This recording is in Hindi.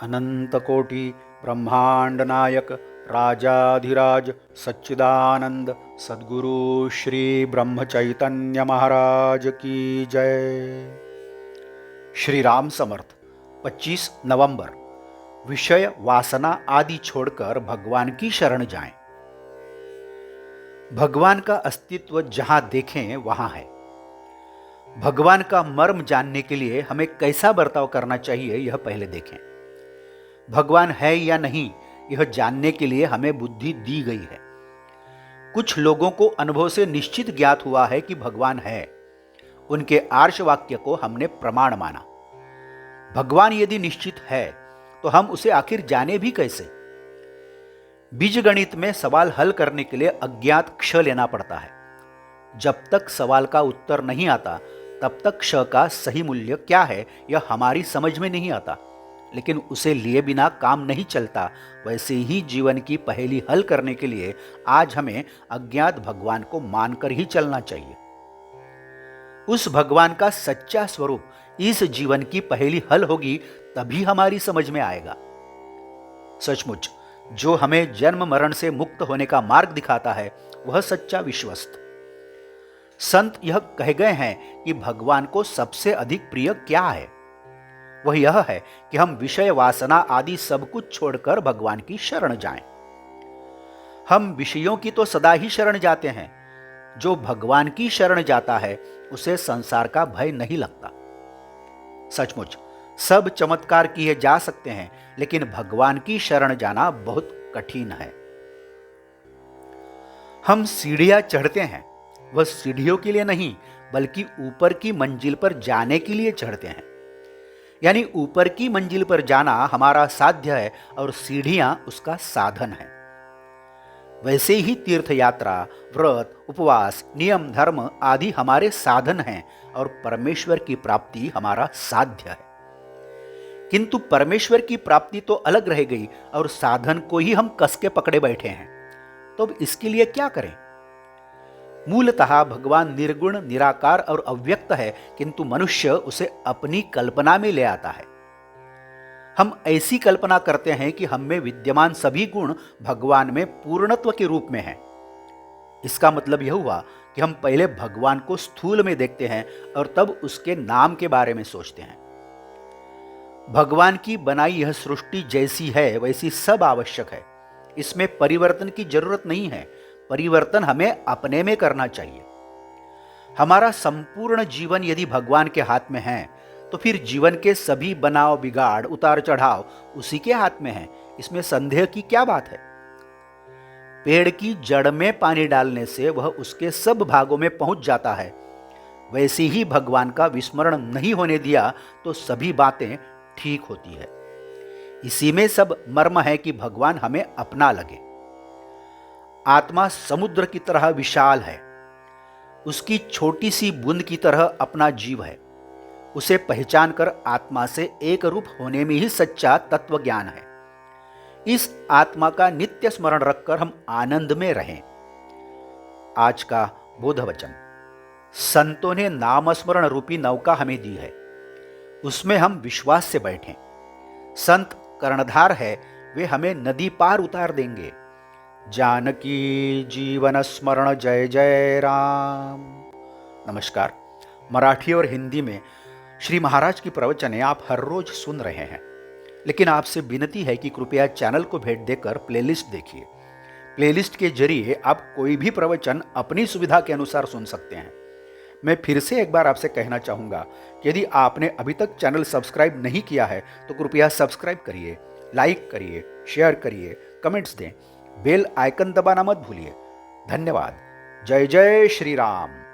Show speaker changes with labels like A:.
A: अनंतकोटि ब्रह्मांड नायक राजाधिराज सच्चिदानंद सद्गुरु श्री ब्रह्म चैतन्य महाराज की जय। श्री राम समर्थ। 25 नवंबर। विषय वासना आदि छोड़कर भगवान की शरण जाएं। भगवान का अस्तित्व जहां देखें वहां है। भगवान का मर्म जानने के लिए हमें कैसा बर्ताव करना चाहिए यह पहले देखें। भगवान है या नहीं यह जानने के लिए हमें बुद्धि दी गई है। कुछ लोगों को अनुभव से निश्चित ज्ञात हुआ है कि भगवान है। उनके आर्ष वाक्य को हमने प्रमाण माना। भगवान यदि निश्चित है तो हम उसे आखिर जाने भी कैसे? बीजगणित में सवाल हल करने के लिए अज्ञात क्ष लेना पड़ता है। जब तक सवाल का उत्तर नहीं आता तब तक क्ष का सही मूल्य क्या है यह हमारी समझ में नहीं आता। लेकिन उसे लिए बिना काम नहीं चलता। वैसे ही जीवन की पहेली हल करने के लिए आज हमें अज्ञात भगवान को मानकर ही चलना चाहिए। उस भगवान का सच्चा स्वरूप इस जीवन की पहेली हल होगी तभी हमारी समझ में आएगा। सचमुच जो हमें जन्म मरण से मुक्त होने का मार्ग दिखाता है वह सच्चा विश्वस्त। संत यह कह गए हैं कि भगवान को सबसे अधिक प्रिय क्या है? वह यह है कि हम विषय वासना आदि सब कुछ छोड़कर भगवान की शरण जाएं। हम विषयों की तो सदा ही शरण जाते हैं। जो भगवान की शरण जाता है उसे संसार का भय नहीं लगता। सचमुच सब चमत्कार किए जा सकते हैं लेकिन भगवान की शरण जाना बहुत कठिन है। हम सीढ़ियां चढ़ते हैं, वह सीढ़ियों के लिए नहीं बल्कि ऊपर की मंजिल पर जाने के लिए चढ़ते हैं। यानी ऊपर की मंजिल पर जाना हमारा साध्य है और सीढ़ियां उसका साधन है। वैसे ही तीर्थ यात्रा, व्रत, उपवास, नियम, धर्म आदि हमारे साधन हैं और परमेश्वर की प्राप्ति हमारा साध्य है। किंतु परमेश्वर की प्राप्ति तो अलग रह गई और साधन को ही हम कस के पकड़े बैठे हैं। तो अब इसके लिए क्या करें? मूलतः भगवान निर्गुण, निराकार और अव्यक्त है, किंतु मनुष्य उसे अपनी कल्पना में ले आता है। हम ऐसी कल्पना करते हैं कि हम में विद्यमान सभी गुण भगवान में पूर्णत्व के रूप में हैं। इसका मतलब यह हुआ कि हम पहले भगवान को स्थूल में देखते हैं और तब उसके नाम के बारे में सोचते हैं। भगवान की बनाई यह सृष्टि जैसी है वैसी सब आवश्यक है। इसमें परिवर्तन की जरूरत नहीं है। परिवर्तन हमें अपने में करना चाहिए। हमारा संपूर्ण जीवन यदि भगवान के हाथ में है तो फिर जीवन के सभी बनाव बिगाड़, उतार चढ़ाव उसी के हाथ में है। इसमें संदेह की क्या बात है? पेड़ की जड़ में पानी डालने से वह उसके सब भागों में पहुंच जाता है। वैसे ही भगवान का विस्मरण नहीं होने दिया तो सभी बातें ठीक होती है। इसी में सब मर्म है कि भगवान हमें अपना लगे। आत्मा समुद्र की तरह विशाल है। उसकी छोटी सी बूंद की तरह अपना जीव है। उसे पहचान कर आत्मा से एक रूप होने में ही सच्चा तत्व ज्ञान है। इस आत्मा का नित्य स्मरण रखकर हम आनंद में रहें। आज का बोध वचन। संतों ने नामस्मरण रूपी नौका हमें दी है, उसमें हम विश्वास से बैठें। संत कर्णधार है, वे हमें नदी पार उतार देंगे। जानकी जीवन स्मरण जय जय राम। नमस्कार। मराठी और हिंदी में श्री महाराज की प्रवचनें आप हर रोज सुन रहे हैं, लेकिन आपसे विनती है कि कृपया चैनल को भेंट देकर प्लेलिस्ट देखिए। प्लेलिस्ट के जरिए आप कोई भी प्रवचन अपनी सुविधा के अनुसार सुन सकते हैं। मैं फिर से एक बार आपसे कहना चाहूँगा कि यदि आपने अभी तक चैनल सब्सक्राइब नहीं किया है तो कृपया सब्सक्राइब करिए, लाइक करिए, शेयर करिए, कमेंट्स दें, बेल आइकन दबाना मत भूलिए। धन्यवाद। जय जय श्री राम।